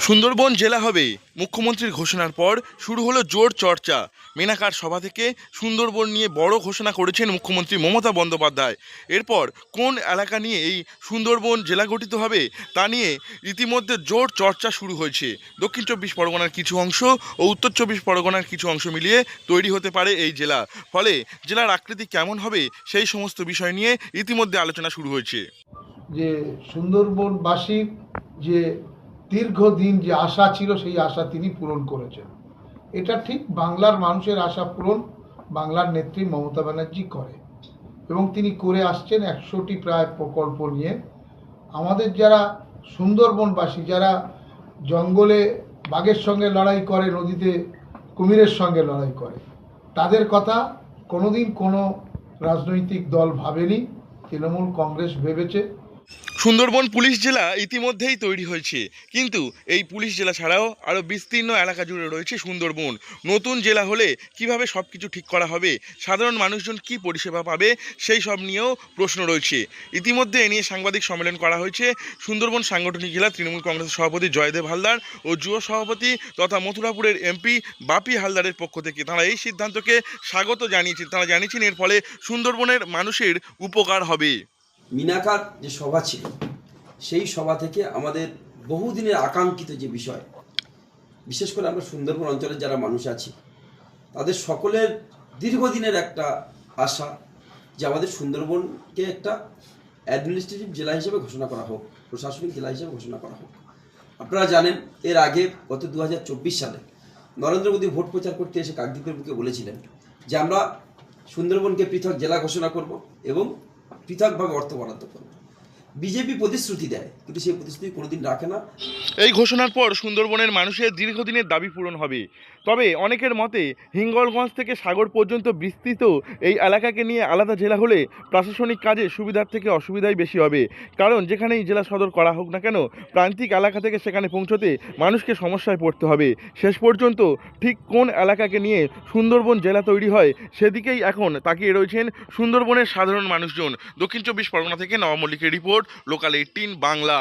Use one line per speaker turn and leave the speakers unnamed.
সুন্দরবন জেলা হবে মুখ্যমন্ত্রীর ঘোষণার পর শুরু হলো জোর চর্চা। মেনাকার সভা থেকে সুন্দরবন নিয়ে বড় ঘোষণা করেছেন মুখ্যমন্ত্রী মমতা বন্দ্যোপাধ্যায়। এরপর কোন এলাকা নিয়ে এই সুন্দরবন জেলা গঠিত হবে তা নিয়ে ইতিমধ্যে জোর চর্চা শুরু হয়েছে। দক্ষিণ চব্বিশ পরগনার কিছু অংশ ও উত্তর চব্বিশ পরগনার কিছু অংশ মিলিয়ে তৈরি হতে পারে এই জেলা। ফলে জেলার আকৃতি কেমন হবে সেই সমস্ত বিষয় নিয়ে ইতিমধ্যে আলোচনা শুরু হয়েছে।
যে সুন্দরবনবাসীর যে দীর্ঘদিন যে আশা ছিল সেই আশা তিনি পূরণ করেছেন। এটা ঠিক বাংলার মানুষের আশা পূরণ বাংলার নেত্রী মমতা ব্যানার্জি করে এবং তিনি করে আসছেন 100টি প্রায় প্রকল্প নিয়ে। আমাদের যারা সুন্দরবনবাসী, যারা জঙ্গলে বাঘের সঙ্গে লড়াই করে, নদীতে কুমিরের সঙ্গে লড়াই করে, তাদের কথা কোনোদিন কোনো রাজনৈতিক দল ভাবেনি, তৃণমূল কংগ্রেস ভেবেছে।
সুন্দরবন পুলিশ জেলা ইতিমধ্যেই তৈরি হয়েছে, কিন্তু এই পুলিশ জেলা ছাড়াও আরও বিস্তীর্ণ এলাকা জুড়ে রয়েছে সুন্দরবন। নতুন জেলা হলে কিভাবে সব কিছু ঠিক করা হবে, সাধারণ মানুষজন কি পরিষেবা পাবে, সেই সব নিয়েও প্রশ্ন রয়েছে। ইতিমধ্যে এ নিয়ে সাংবাদিক সম্মেলন করা হয়েছে সুন্দরবন সাংগঠনিক জেলা তৃণমূল কংগ্রেসের সভাপতি জয়দেব হালদার ও যুব সভাপতি তথা মথুরাপুরের এমপি বাপি হালদারের পক্ষ থেকে। তারা এই সিদ্ধান্তকে স্বাগত জানিয়েছেন। তারা জানিয়েছেন এর ফলে সুন্দরবনের মানুষের উপকার হবে।
মিনাকার যে সভা ছিল সেই সভা থেকে আমাদের বহুদিনের আকাঙ্ক্ষিত যে বিষয়, বিশেষ করে আমরা সুন্দরবন অঞ্চলের যারা মানুষ আছি তাদের সকলের দীর্ঘদিনের একটা আশা যে আমাদের সুন্দরবনকে একটা অ্যাডমিনিস্ট্রেটিভ জেলা হিসেবে ঘোষণা করা হোক, প্রশাসনিক জেলা হিসেবে ঘোষণা করা হোক। আপনারা জানেন এর আগে গত 2024 সালে নরেন্দ্র মোদী ভোট প্রচার করতে এসে কাকদ্বীপের বুকে বলেছিলেন যে আমরা সুন্দরবনকে পৃথক জেলা ঘোষণা করব এবং পৃথকভাবে অর্থ বরাদ্দ করবে। বিজেপি প্রতিশ্রুতি দেয় কিন্তু সেই প্রতিশ্রুতি কোনোদিন রাখে না।
এই ঘোষণার পর সুন্দরবনের মানুষের দীর্ঘদিনের দাবি পূরণ হবে। তবে অনেকের মতে হিঙ্গলগঞ্জ থেকে সাগর পর্যন্ত বিস্তৃত এই এলাকাকে নিয়ে আলাদা জেলা হলে প্রশাসনিক কাজে সুবিধার থেকে অসুবিধাই বেশি হবে। কারণ যেখানেই জেলা সদর করা হোক না কেন, প্রান্তিক এলাকা থেকে সেখানে পৌঁছতে মানুষকে সমস্যায় পড়তে হবে। শেষ পর্যন্ত ঠিক কোন এলাকাকে নিয়ে সুন্দরবন জেলা তৈরি হয় সেদিকেই এখন তাকিয়ে রয়েছেন সুন্দরবনের সাধারণ মানুষজন। দক্ষিণ চব্বিশ পরগনা থেকে নওয়াব মল্লিকের রিপোর্ট, লোকাল 18 বাংলা।